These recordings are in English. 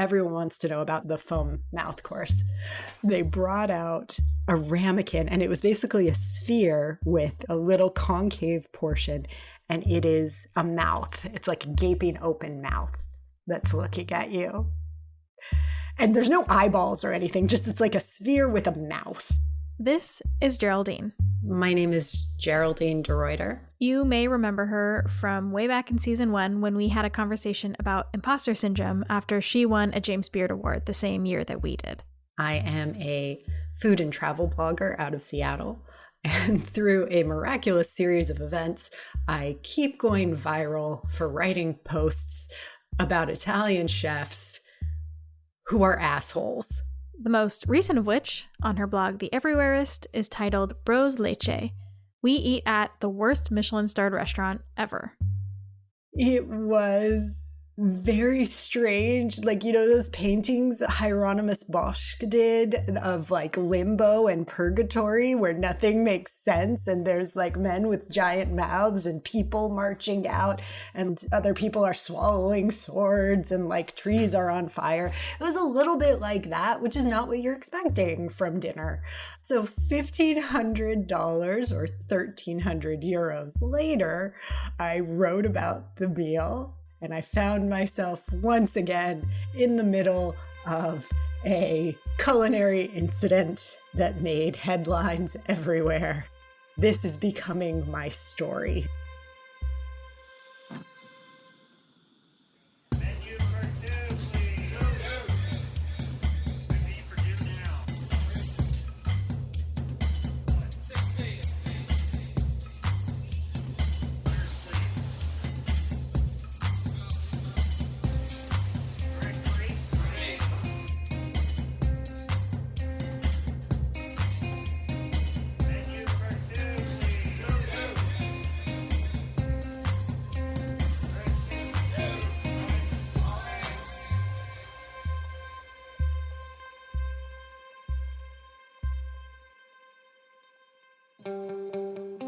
everyone wants to know about the foam mouth course. They brought out a ramekin, and it was basically a sphere with a little concave portion, and it is a mouth. It's like a gaping open mouth that's looking at you. And there's no eyeballs or anything, just it's like a sphere with a mouth. This is Geraldine. My name is Geraldine DeRuiter. You may remember her from way back in season 1 when we had a conversation about imposter syndrome after she won a James Beard Award the same year that we did. I am a food and travel blogger out of Seattle. And through a miraculous series of events, I keep going viral for writing posts about Italian chefs who are assholes. The most recent of which, on her blog The Everywhereist, is titled Bros Lecce. We eat at the worst Michelin-starred restaurant ever. It was very strange. Like, you know, those paintings Hieronymus Bosch did of like limbo and purgatory where nothing makes sense and there's like men with giant mouths and people marching out and other people are swallowing swords and like trees are on fire. It was a little bit like that, which is not what you're expecting from dinner. So $1,500 or 1,300 euros later, I wrote about the meal. And I found myself once again in the middle of a culinary incident that made headlines everywhere. This is becoming my story.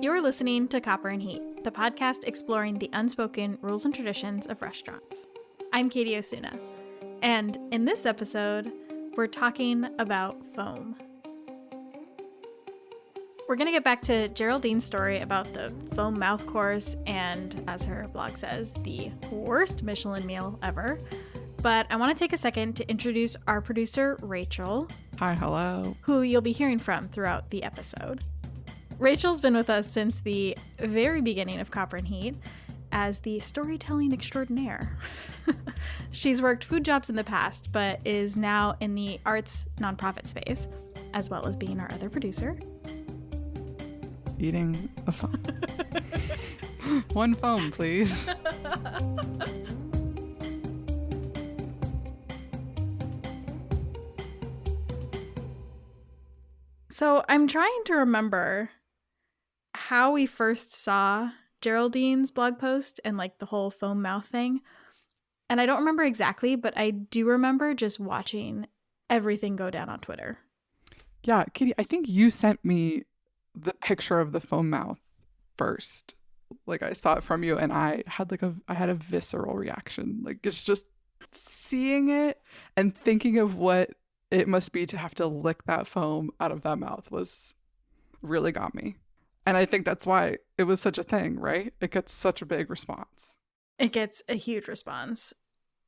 You're listening to Copper and Heat, the podcast exploring the unspoken rules and traditions of restaurants. I'm Katie Osuna, and in this episode, we're talking about foam. We're going to get back to Geraldine's story about the foam mouth course and, as her blog says, the worst Michelin meal ever. But I want to take a second to introduce our producer, Rachel. Hi, hello. Who you'll be hearing from throughout the episode. Rachel's been with us since the very beginning of Copper and Heat as the storytelling extraordinaire. She's worked food jobs in the past, but is now in the arts nonprofit space, as well as being our other producer. Eating a foam. One foam, please. So I'm trying to remember how we first saw Geraldine's blog post and like the whole foam mouth thing. And I don't remember exactly, but I do remember just watching everything go down on Twitter. Yeah, Katie, I think you sent me the picture of the foam mouth first. Like I saw it from you and I had a visceral reaction. Like it's just seeing it and thinking of what it must be to have to lick that foam out of that mouth was really got me. And I think that's why it was such a thing, right? It gets such a big response. It gets a huge response.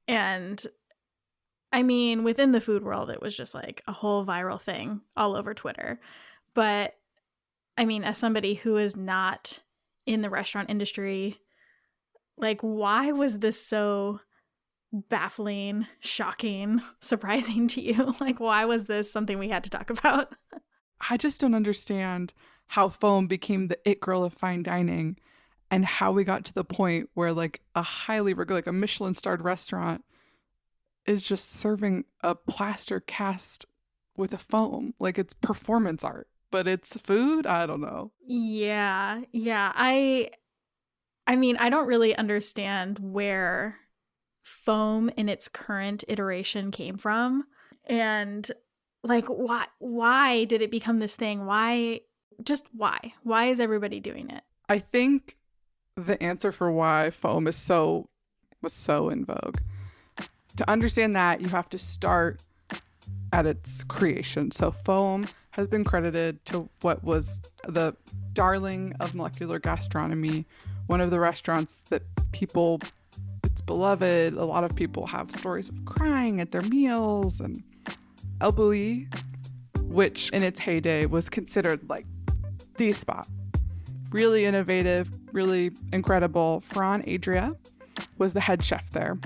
And I mean, within the food world, it was just like a whole viral thing all over Twitter. But I mean, as somebody who is not in the restaurant industry, like, why was this so baffling, shocking, surprising to you? Like, why was this something we had to talk about? I just don't understand how foam became the it girl of fine dining and how we got to the point where like a highly regular, like a Michelin starred restaurant is just serving a plaster cast with a foam. Like it's performance art, but it's food. I don't know. Yeah. I mean, I don't really understand where foam in its current iteration came from. And like, why did it become this thing? Why is everybody doing it? I think the answer for why foam was so in vogue To understand that, you have to start at its creation. So foam has been credited to what was the darling of molecular gastronomy, one of the restaurants that people, it's beloved. A lot of people have stories of crying at their meals. And El Bulli, which in its heyday was considered like the spot. Really innovative, really incredible. Ferran Adria was the head chef there.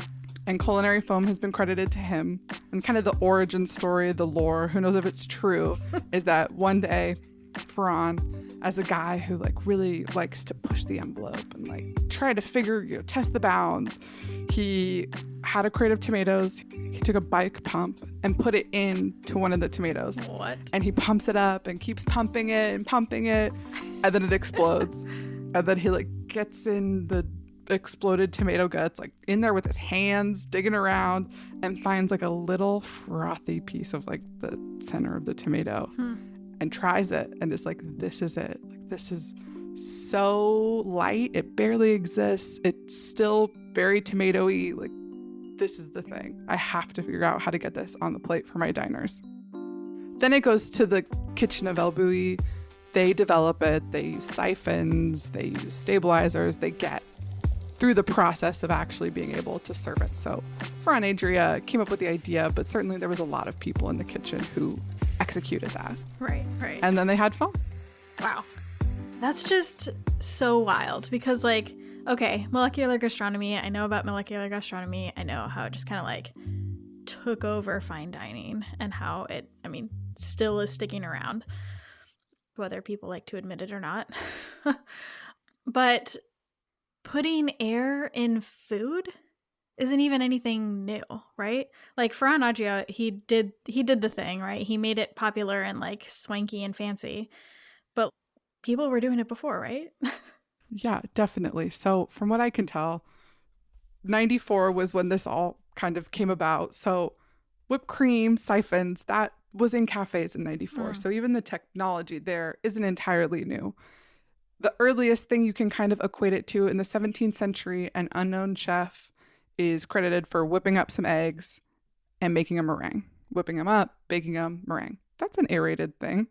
And culinary foam has been credited to him. And kind of the origin story, the lore, who knows if it's true, is that one day Ferran, as a guy who like really likes to push the envelope and like try to figure, test the bounds, he had a crate of tomatoes. He took a bike pump and put it into one of the tomatoes. What? And he pumps it up and keeps pumping it, and then it explodes. And then he like gets in the exploded tomato guts, like in there with his hands, digging around, and finds like a little frothy piece of like the center of the tomato and tries it, and is like, this is it. Like, this is so light, it barely exists, it's still very tomatoey. Like, this is the thing. I have to figure out how to get this on the plate for my diners. Then it goes to the kitchen of El Bulli. They develop it, they use siphons, they use stabilizers, they get through the process of actually being able to serve it. So Ferran Adria came up with the idea, but certainly there was a lot of people in the kitchen who executed that. Right. And then they had foam. Wow. That's just so wild because, like, okay, molecular gastronomy. I know about molecular gastronomy. I know how it just kind of like took over fine dining and how it, still is sticking around, whether people like to admit it or not. But putting air in food isn't even anything new, right? Like Ferran Adria, he did the thing, right? He made it popular and like swanky and fancy, but people were doing it before, right? Yeah, definitely. So from what I can tell, 94 was when this all kind of came about. So whipped cream, siphons, that was in cafes in 94. So even the technology there isn't entirely new. The earliest thing you can kind of equate it to in the 17th century, an unknown chef is credited for whipping up some eggs and making a meringue. Whipping them up, baking them, meringue. That's an aerated thing.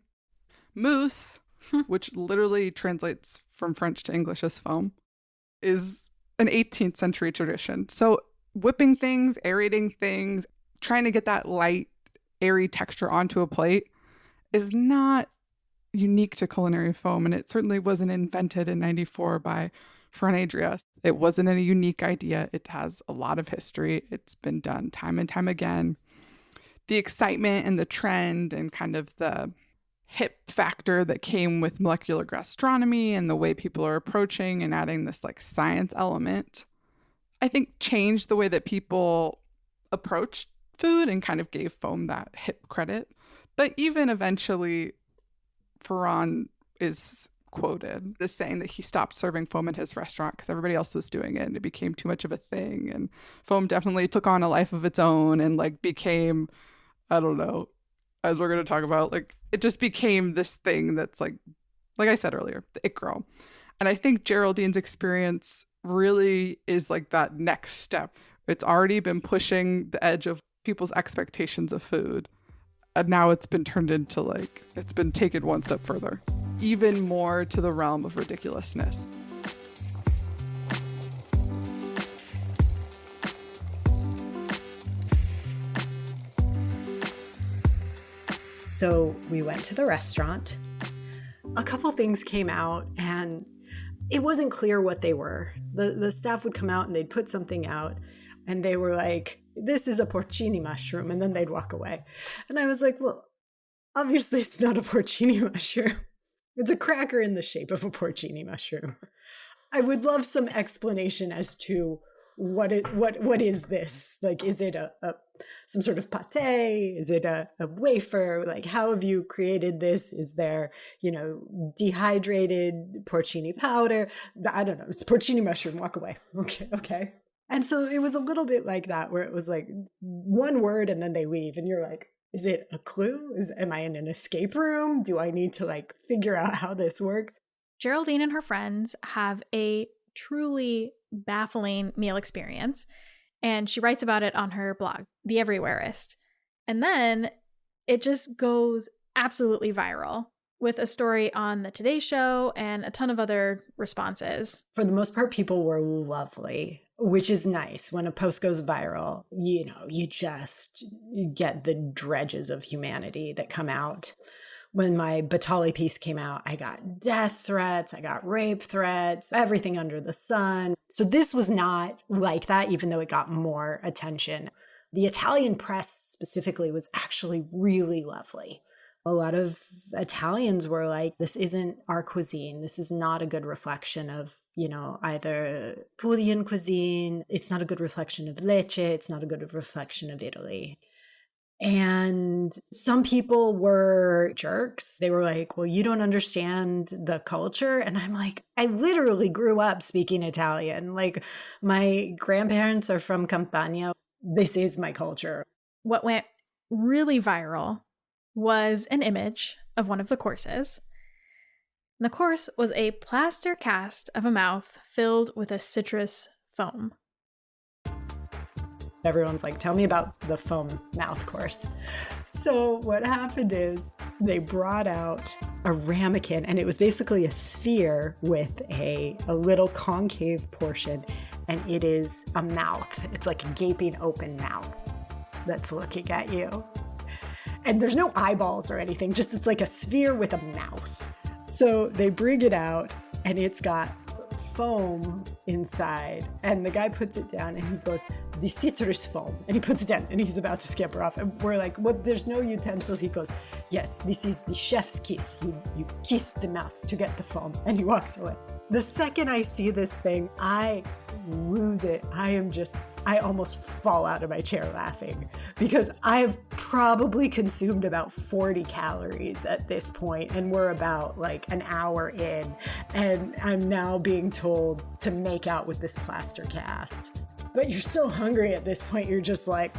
Mousse, which literally translates from French to English as foam, is an 18th century tradition. So whipping things, aerating things, trying to get that light, airy texture onto a plate is not unique to culinary foam, and it certainly wasn't invented in 94 by Ferran Adria. It wasn't a unique idea. It has a lot of history. It's been done time and time again. The excitement and the trend and kind of the hip factor that came with molecular gastronomy and the way people are approaching and adding this like science element, I think changed the way that people approached food and kind of gave foam that hip credit. But even eventually, Ferran is quoted as saying that he stopped serving foam in his restaurant because everybody else was doing it and it became too much of a thing. And foam definitely took on a life of its own and like became, I don't know, as we're going to talk about, like it just became this thing that's like I said earlier, the it girl. And I think Geraldine's experience really is like that next step. It's already been pushing the edge of people's expectations of food. And now it's been turned into like, it's been taken one step further, even more to the realm of ridiculousness. So we went to the restaurant. A couple things came out and it wasn't clear what they were. The staff would come out and they'd put something out and they were like, this is a porcini mushroom, and then they'd walk away. And I was like, well, obviously it's not a porcini mushroom. It's a cracker in the shape of a porcini mushroom. I would love some explanation as to what is this? Like, is it a some sort of pate? Is it a wafer? Like, how have you created this? Is there, dehydrated porcini powder? I don't know. It's porcini mushroom. Walk away. Okay. And so it was a little bit like that, where it was like one word and then they leave. And you're like, is it a clue? Am I in an escape room? Do I need to like figure out how this works? Geraldine and her friends have a truly baffling meal experience. And she writes about it on her blog, The Everywhereist. And then it just goes absolutely viral with a story on the Today Show and a ton of other responses. For the most part, people were lovely, which is nice. When a post goes viral, you just get the dredges of humanity that come out. When my Batali piece came out, I got death threats, I got rape threats, everything under the sun. So this was not like that, even though it got more attention. The Italian press specifically was actually really lovely. A lot of Italians were like, this isn't our cuisine. This is not a good reflection of, either Pulian cuisine. It's not a good reflection of Lecce. It's not a good reflection of Italy. And some people were jerks. They were like, well, you don't understand the culture. And I'm like, I literally grew up speaking Italian. Like, my grandparents are from Campania. This is my culture. What went really viral was an image of one of the courses. The course was a plaster cast of a mouth filled with a citrus foam. Everyone's like, tell me about the foam mouth course. So what happened is they brought out a ramekin, and it was basically a sphere with a little concave portion, and it is a mouth. It's like a gaping open mouth that's looking at you. And there's no eyeballs or anything, just it's like a sphere with a mouth. So they bring it out, and it's got foam inside, and the guy puts it down and he goes, the citrus foam, and he puts it down and he's about to scamper off, and we're like, what? There's no utensil. He goes, yes, this is the chef's kiss. You kiss the mouth to get the foam, and he walks away. The second I see this thing, I lose it. I almost fall out of my chair laughing, because I've probably consumed about 40 calories at this point, and we're about like an hour in, and I'm now being told to make out with this plaster cast. But you're so hungry at this point, you're just like,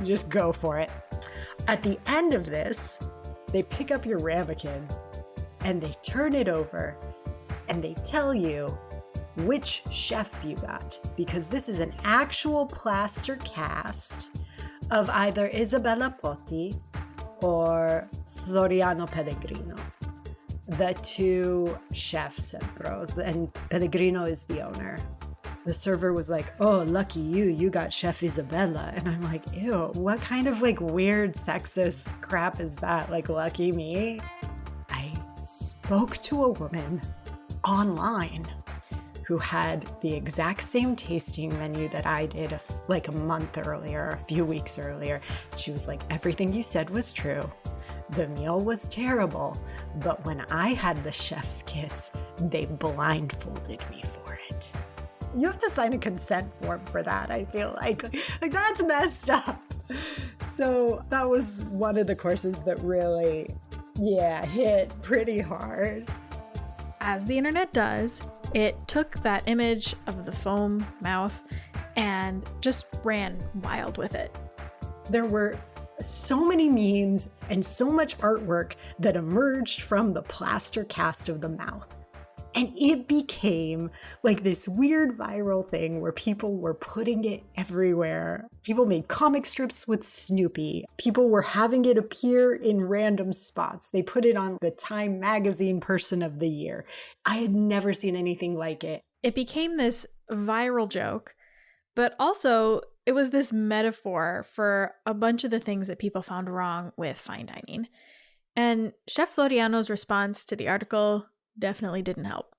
just go for it. At the end of this, they pick up your ramekins and they turn it over and they tell you which chef you got, because this is an actual plaster cast of either Isabella Potti or Floriano Pellegrino, the two chefs and pros, and Pellegrino is the owner. The server was like, oh, lucky you got Chef Isabella. And I'm like, ew, what kind of like weird sexist crap is that? Like, lucky me? I spoke to a woman online who had the exact same tasting menu that I did like a month earlier, a few weeks earlier. She was like, everything you said was true. The meal was terrible, but when I had the chef's kiss, they blindfolded me for it. You have to sign a consent form for that, I feel like that's messed up. So that was one of the courses that really, hit pretty hard. As the internet does, it took that image of the foam mouth and just ran wild with it. There were so many memes and so much artwork that emerged from the plaster cast of the mouth. And it became like this weird viral thing where people were putting it everywhere. People made comic strips with Snoopy. People were having it appear in random spots. They put it on the Time Magazine Person of the Year. I had never seen anything like it. It became this viral joke, but also it was this metaphor for a bunch of the things that people found wrong with fine dining. And Chef Floriano's response to the article definitely didn't help.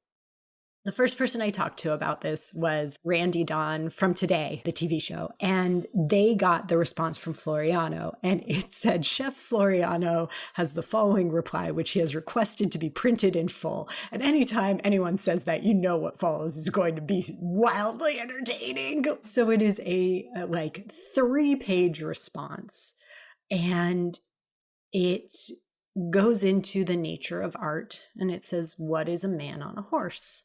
The first person I talked to about this was Randy Don from Today, the TV show, and they got the response from Floriano, and it said, Chef Floriano has the following reply, which he has requested to be printed in full. And anytime anyone says that, you know what follows is going to be wildly entertaining. So it is a 3-page response, and it goes into the nature of art, and it says, what is a man on a horse?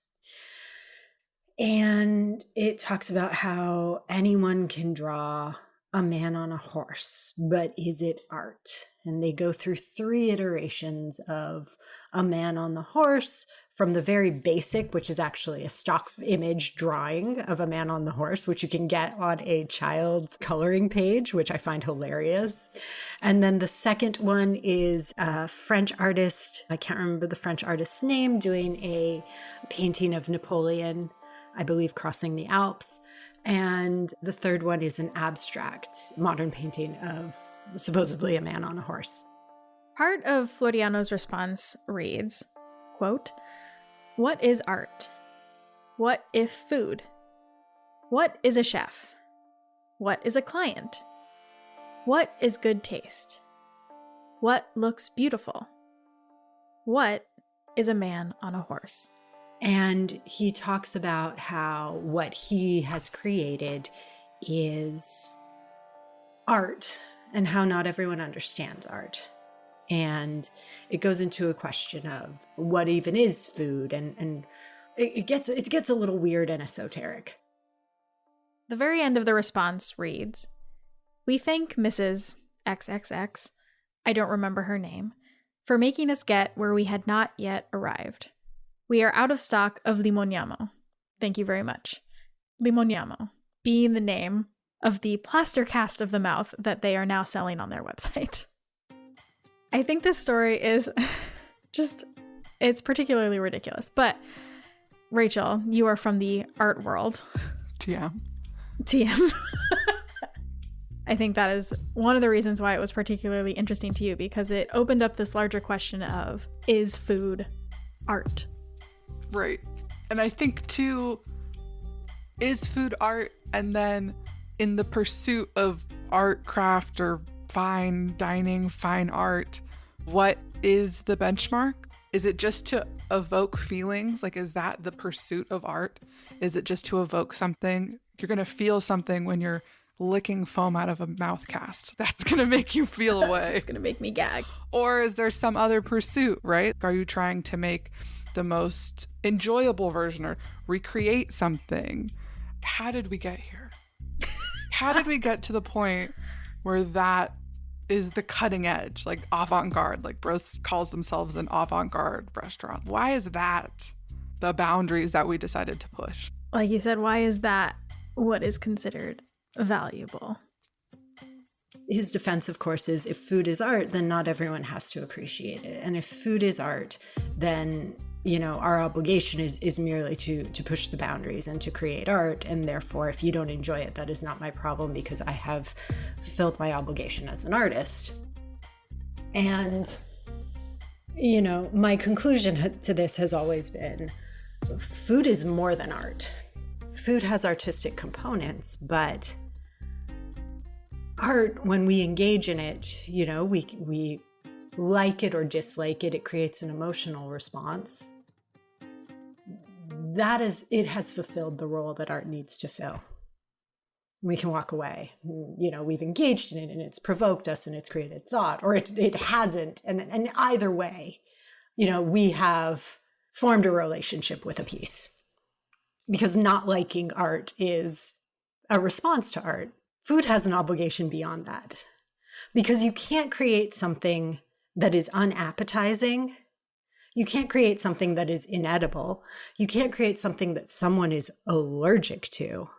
And it talks about how anyone can draw a man on a horse, but is it art? And they go through 3 iterations of a man on the horse from the very basic, which is actually a stock image drawing of a man on the horse, which you can get on a child's coloring page, which I find hilarious. And then the second one is a French artist, I can't remember the French artist's name, doing a painting of Napoleon, I believe crossing the Alps. And the third one is an abstract modern painting of supposedly a man on a horse. Part of Floriano's response reads, quote, "What is art? What if food? What is a chef? What is a client? What is good taste? What looks beautiful? What is a man on a horse?" And he talks about how what he has created is art and how not everyone understands art. And it goes into a question of what even is food, and it gets a little weird and esoteric. The very end of the response reads, "We thank Mrs. XXX, I don't remember her name, for making us get where we had not yet arrived. We are out of stock of limoniamo. Thank you very much." Limoniamo being the name of the plaster cast of the mouth that they are now selling on their website. I think this story is it's particularly ridiculous. But Rachel, you are from the art world. TM. I think that is one of the reasons why it was particularly interesting to you, because it opened up this larger question of, is food art? Right. And I think too, is food art? And then in the pursuit of art, craft, or fine dining, fine art, what is the benchmark? Is it just to evoke feelings? Like, is that the pursuit of art? Is it just to evoke something? You're going to feel something when you're licking foam out of a mouth cast. That's going to make you feel a way. It's going to make me gag. Or is there some other pursuit, right? Are you trying to make the most enjoyable version or recreate something? How did we get here? How did we get to the point where that is the cutting edge, like avant-garde, like Bros calls themselves an avant-garde restaurant? Why is that the boundaries that we decided to push? Like you said, why is that what is considered valuable? His defense, of course, is if food is art, then not everyone has to appreciate it. And if food is art, then, you know, our obligation is merely to push the boundaries and to create art. And therefore, if you don't enjoy it, that is not my problem, because I have fulfilled my obligation as an artist. And, you know, my conclusion to this has always been, food is more than art. Food has artistic components, but art, when we engage in it, you know, we like it or dislike it, it creates an emotional response. It has fulfilled the role that art needs to fill. We can walk away. You know, we've engaged in it and it's provoked us and it's created thought, or it hasn't. And either way, you know, we have formed a relationship with a piece, because not liking art is a response to art. Food has an obligation beyond that, because you can't create something that is unappetizing. You can't create something that is inedible. You can't create something that someone is allergic to,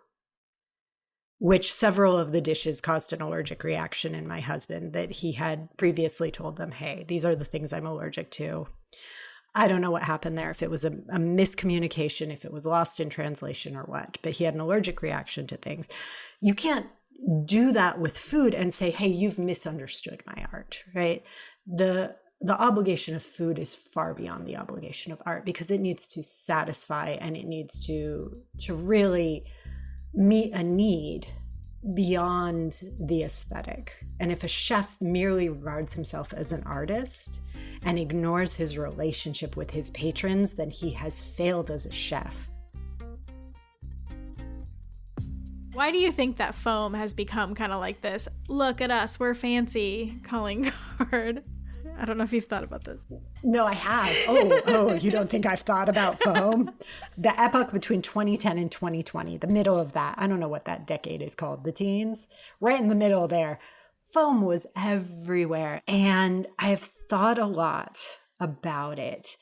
which several of the dishes caused an allergic reaction in my husband, that he had previously told them, hey, these are the things I'm allergic to. I don't know what happened there, if it was a miscommunication, if it was lost in translation or what, but he had an allergic reaction to things. You can't do that with food and say, hey, you've misunderstood my art, right? The obligation of food is far beyond the obligation of art, because it needs to satisfy and it needs to really meet a need beyond the aesthetic. And if a chef merely regards himself as an artist and ignores his relationship with his patrons, then he has failed as a chef. Why do you think that foam has become kind of like this, look at us, we're fancy calling card? I don't know if you've thought about this. No, I have. Oh, you don't think I've thought about foam? The epoch between 2010 and 2020, the middle of that, I don't know what that decade is called, the teens, right in the middle there, foam was everywhere. And I have thought a lot about it.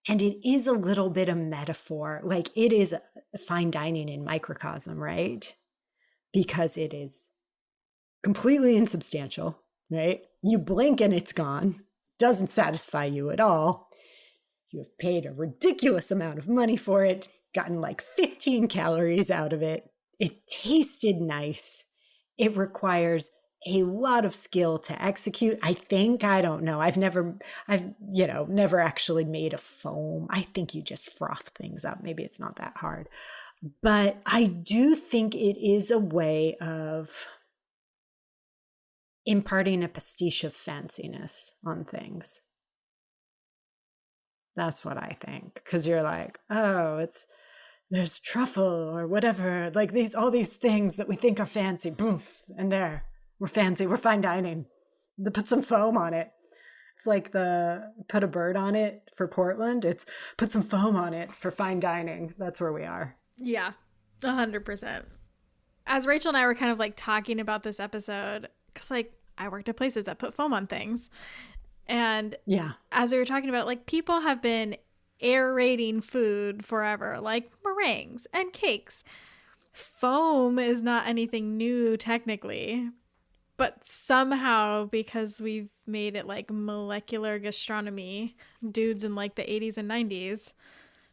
And it is a little bit a metaphor. Like it is fine dining in microcosm, right? Because it is completely insubstantial, right? You blink and it's gone. Doesn't satisfy you at all. You have paid a ridiculous amount of money for it, gotten like 15 calories out of it. It tasted nice. It requires a lot of skill to execute. I think, I don't know. I've never actually made a foam. I think you just froth things up. Maybe it's not that hard. But I do think it is a way of imparting a pastiche of fanciness on things. That's what I think. Because you're like, oh, there's truffle or whatever. Like all these things that we think are fancy. Boom, and there. We're fancy. We're fine dining. To put some foam on it. It's like put a bird on it for Portland. It's put some foam on it for fine dining. That's where we are. Yeah, 100%. As Rachel and I were kind of like talking about this episode, because like I worked at places that put foam on things. And yeah, as we were talking about it, like people have been aerating food forever, like meringues and cakes. Foam is not anything new technically. But somehow, because we've made it like molecular gastronomy, dudes in like the 80s and 90s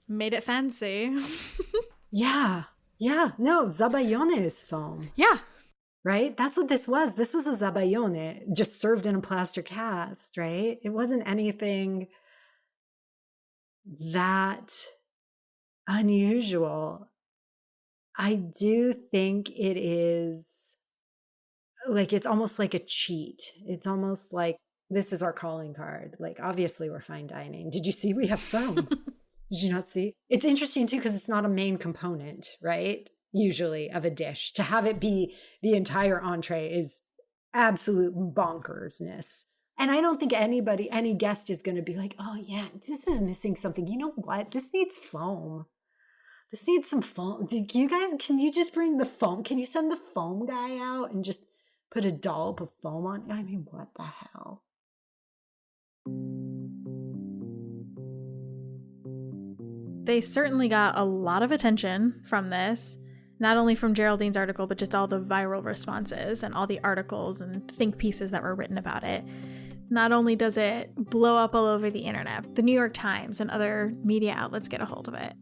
made it fancy. Yeah. No, zabaione is foam. Yeah. Right? That's what this was. This was a zabaione just served in a plaster cast, right? It wasn't anything that unusual. I do think it is like, it's almost like a cheat. It's almost like this is our calling card. Like, obviously we're fine dining. Did you see we have foam? Did you not see? It's interesting too, because it's not a main component, right? Usually of a dish. To have it be the entire entree is absolute bonkersness. And I don't think any guest is going to be like, oh yeah, this is missing something. You know what? This needs foam. This needs some foam. Can you just bring the foam? Can you send the foam guy out and just put a dollop of foam on? I mean, what the hell? They certainly got a lot of attention from this, not only from Geraldine's article, but just all the viral responses and all the articles and think pieces that were written about it. Not only does it blow up all over the internet, the New York Times and other media outlets get a hold of it.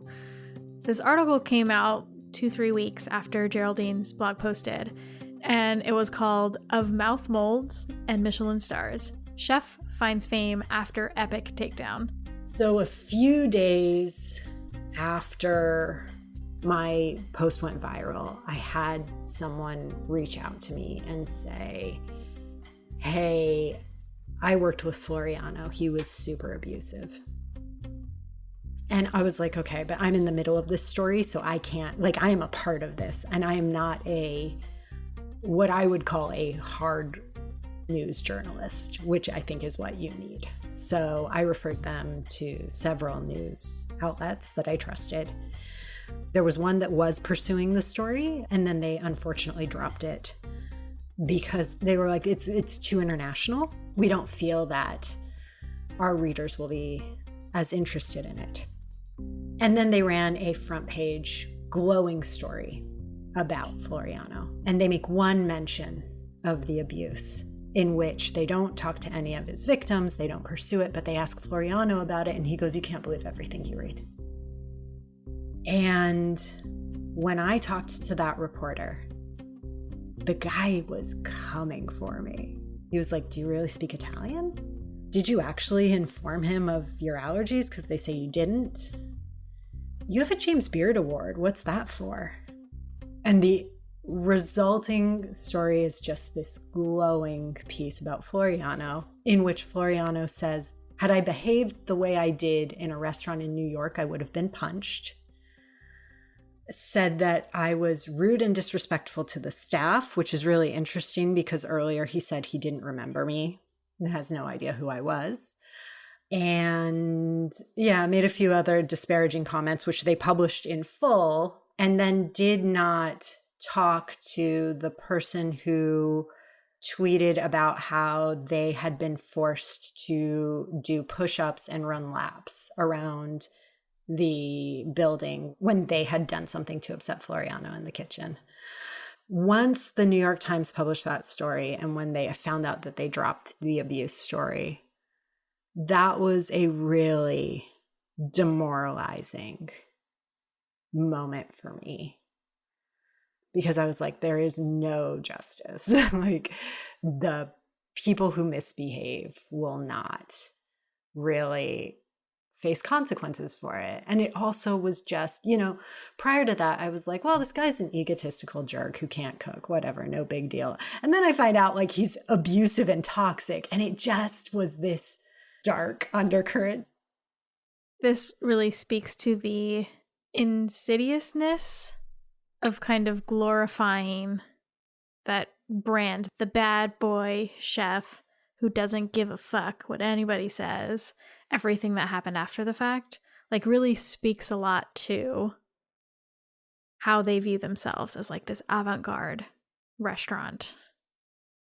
This article came out 2-3 weeks after Geraldine's blog posted, and it was called Of Mouth Molds and Michelin Stars. Chef finds fame after epic takedown. So a few days after my post went viral, I had someone reach out to me and say, hey, I worked with Floriano. He was super abusive. And I was like, okay, but I'm in the middle of this story, so I can't, like, I am a part of this, and I am not what I would call a hard news journalist, which I think is what you need. So I referred them to several news outlets that I trusted. There was one that was pursuing the story, and then they unfortunately dropped it because they were like, it's too international. We don't feel that our readers will be as interested in it. And then they ran a front page glowing story about Floriano. And they make one mention of the abuse in which they don't talk to any of his victims. They don't pursue it, but they ask Floriano about it. And he goes, you can't believe everything you read. And when I talked to that reporter, the guy was coming for me. He was like, do you really speak Italian? Did you actually inform him of your allergies? Because they say you didn't. You have a James Beard Award. What's that for? And the resulting story is just this glowing piece about Floriano, in which Floriano says, had I behaved the way I did in a restaurant in New York, I would have been punched. Said that I was rude and disrespectful to the staff, which is really interesting because earlier he said he didn't remember me and has no idea who I was. And yeah, made a few other disparaging comments, which they published in full, and then did not talk to the person who tweeted about how they had been forced to do push-ups and run laps around the building when they had done something to upset Floriano in the kitchen. Once the New York Times published that story, and when they found out that they dropped the abuse story, that was a really demoralizing moment for me, because I was like, there is no justice. Like, the people who misbehave will not really face consequences for it. And it also was just, you know, prior to that, I was like, well, this guy's an egotistical jerk who can't cook, whatever, no big deal. And then I find out like he's abusive and toxic, and it just was this dark undercurrent. This really speaks to the insidiousness of kind of glorifying that brand, the bad boy chef who doesn't give a fuck what anybody says, everything that happened after the fact, like really speaks a lot to how they view themselves as like this avant-garde restaurant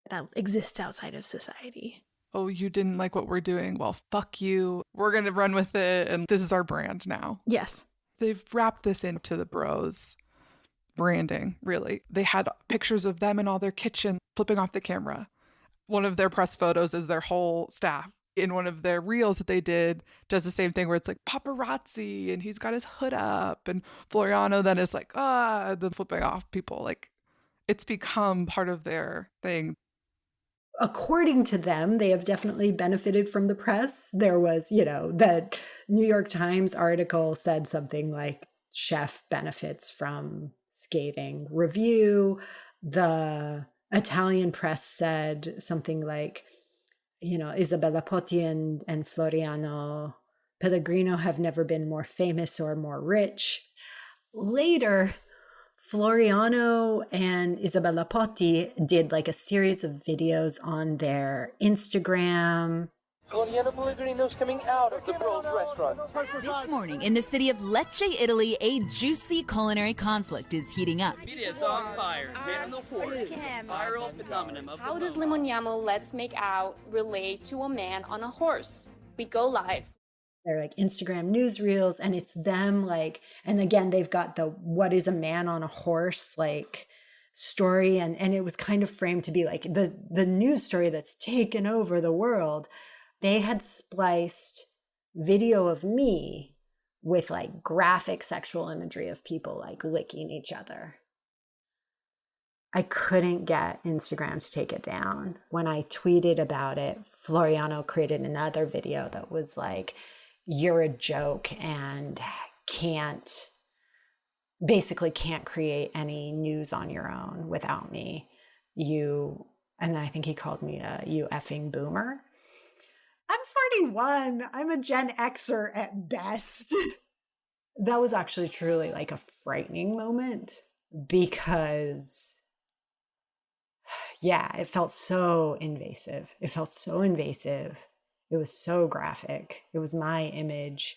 that exists outside of society. Oh, you didn't like what we're doing? Well, fuck you. We're going to run with it. And this is our brand now. Yes. They've wrapped this into the Bros branding, really. They had pictures of them in all their kitchen flipping off the camera. One of their press photos is their whole staff. In one of their reels that they did, does the same thing where it's like paparazzi and he's got his hood up, and Floriano then is like, then flipping off people. Like, it's become part of their thing. According to them, they have definitely benefited from the press. There was, you know, that New York Times article said something like, chef benefits from scathing review. The Italian press said something like, you know, Isabella Potti and Floriano Pellegrino have never been more famous or more rich. Later, Floriano and Isabella Potti did like a series of videos on their Instagram. Floriano Pellegrino's coming out of the Bros restaurant. This morning in the city of Lecce, Italy, a juicy culinary conflict is heating up. Media is on fire. Man on the horse. Viral phenomenon of How does Limoniamo Let's Make Out relate to a man on a horse? We go live. They're like Instagram newsreels, and it's them like, and again, they've got the what is a man on a horse like story, and it was kind of framed to be like the news story that's taken over the world. They had spliced video of me with like graphic sexual imagery of people like licking each other. I couldn't get Instagram to take it down. When I tweeted about it, Floriano created another video that was like, you're a joke and can't create any news on your own without me. And then I think he called me you effing boomer. I'm 41. I'm a Gen Xer at best. That was actually truly like a frightening moment, because yeah, it felt so invasive. It was so graphic. It was my image.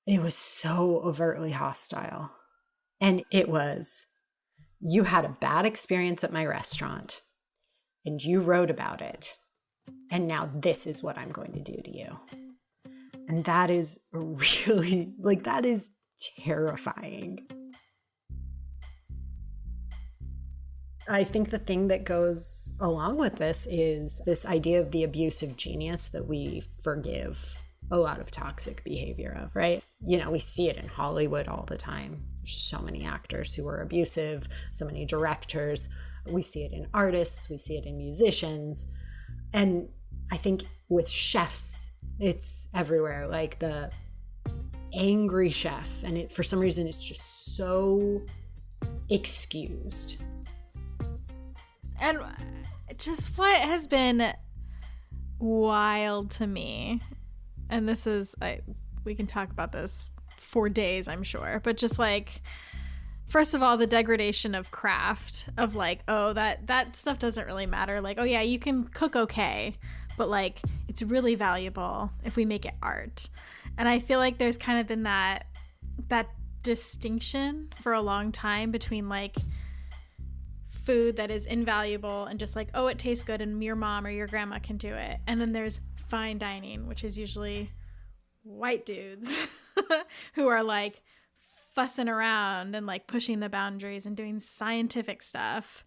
It was so overtly hostile. And it was, you had a bad experience at my restaurant and you wrote about it. And now this is what I'm going to do to you. And that is really, like, that is terrifying. I think the thing that goes along with this is this idea of the abusive genius that we forgive a lot of toxic behavior of, right? You know, we see it in Hollywood all the time. There's so many actors who are abusive, so many directors. We see it in artists, we see it in musicians. And I think with chefs, it's everywhere. Like the angry chef, and for some reason, it's just so excused. And just what has been wild to me, and this is, we can talk about this for days, I'm sure, but just like, first of all, the degradation of craft, of like, oh, that stuff doesn't really matter. Like, oh yeah, you can cook okay, but like, it's really valuable if we make it art. And I feel like there's kind of been that distinction for a long time between like food that is invaluable and just like, oh, it tastes good and your mom or your grandma can do it. And then there's fine dining, which is usually white dudes who are like fussing around and like pushing the boundaries and doing scientific stuff.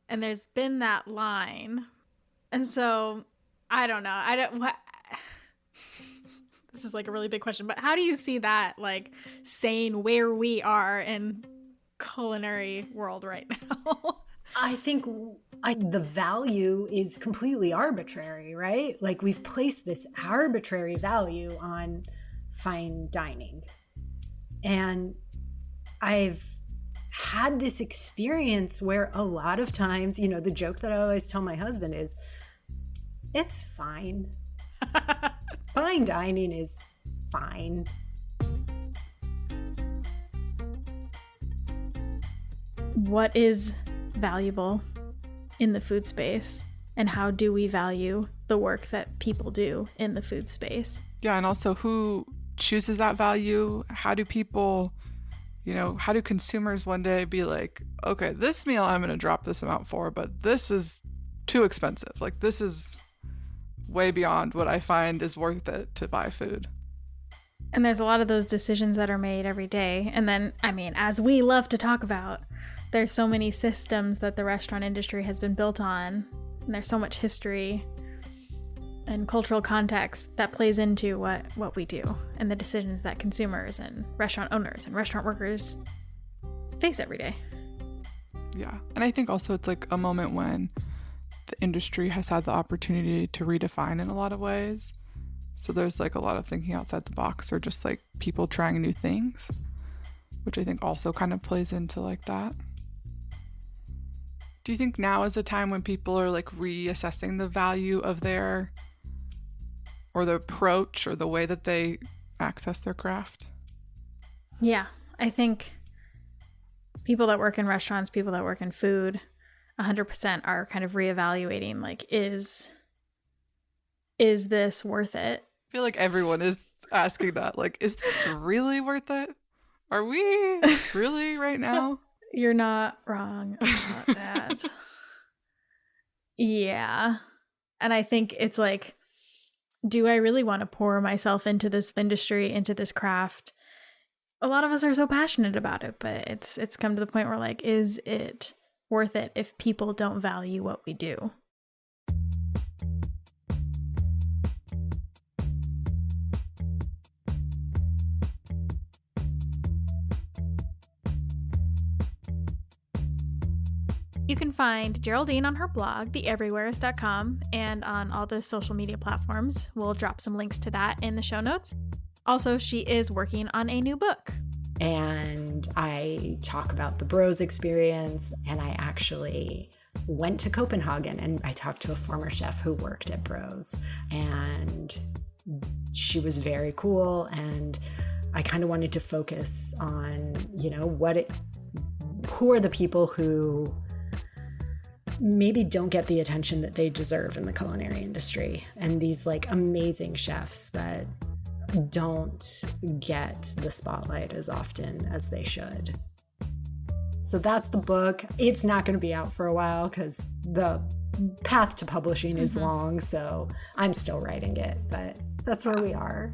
And there's been that line. And so I don't know. This is like a really big question, but how do you see that like saying where we are in culinary world right now? I think the value is completely arbitrary, right? Like we've placed this arbitrary value on fine dining. And I've had this experience where a lot of times, you know, the joke that I always tell my husband is, it's fine. Fine dining is fine. What is valuable in the food space, and how do we value the work that people do in the food space? Yeah, and also who chooses that value? How do people, how do consumers one day be like, okay, this meal I'm going to drop this amount for, but this is too expensive. Like this is way beyond what I find is worth it to buy food. And there's a lot of those decisions that are made every day. And then, I mean, as we love to talk about, there's so many systems that the restaurant industry has been built on. And there's so much history and cultural context that plays into what we do and the decisions that consumers and restaurant owners and restaurant workers face every day. Yeah. And I think also it's like a moment when the industry has had the opportunity to redefine in a lot of ways. So there's like a lot of thinking outside the box, or just like people trying new things, which I think also kind of plays into like that. Do you think now is a time when people are like reassessing the value of their, or the approach or the way that they access their craft? Yeah, I think people that work in restaurants, people that work in food, 100% are kind of reevaluating, like, is this worth it? I feel like everyone is asking that. Like, is this really worth it? Are we really right now? You're not wrong about that. Yeah. And I think it's like, do I really want to pour myself into this industry, into this craft? A lot of us are so passionate about it, but it's come to the point where like, is it worth it if people don't value what we do? You can find Geraldine on her blog, theeverywheres.com, and on all the social media platforms. We'll drop some links to that in the show notes. Also, she is working on a new book. And I talk about the Bros experience, and I actually went to Copenhagen and I talked to a former chef who worked at Bros, and she was very cool, and I kind of wanted to focus on, who are the people who maybe don't get the attention that they deserve in the culinary industry, and these like amazing chefs that don't get the spotlight as often as they should. So that's the book. It's not going to be out for a while because the path to publishing is long, so I'm still writing it, but that's where we are.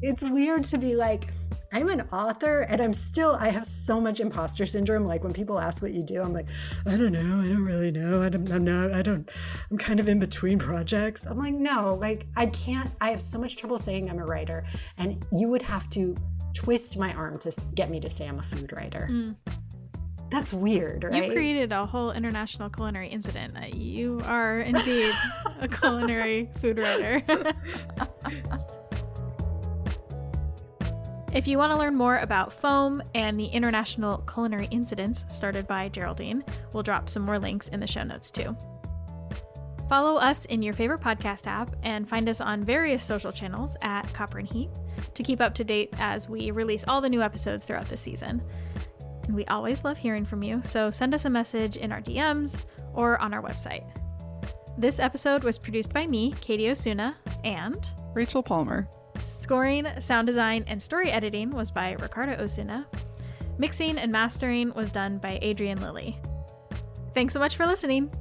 It's weird to be like, I'm an author and I have so much imposter syndrome. Like when people ask what you do, I'm like, I don't know. I don't really know. I'm kind of in between projects. I'm like, no, like I have so much trouble saying I'm a writer, and you would have to twist my arm to get me to say I'm a food writer. That's weird, right? You've created a whole international culinary incident. You are indeed a culinary food writer. If you want to learn more about foam and the international culinary incidents started by Geraldine, we'll drop some more links in the show notes too. Follow us in your favorite podcast app and find us on various social channels at Copper and Heat to keep up to date as we release all the new episodes throughout the season. And we always love hearing from you, so send us a message in our DMs or on our website. This episode was produced by me, Katie Osuna, and Rachel Palmer. Scoring, sound design, and story editing was by Ricardo Osuna. Mixing and mastering was done by Adrian Lilly. Thanks so much for listening.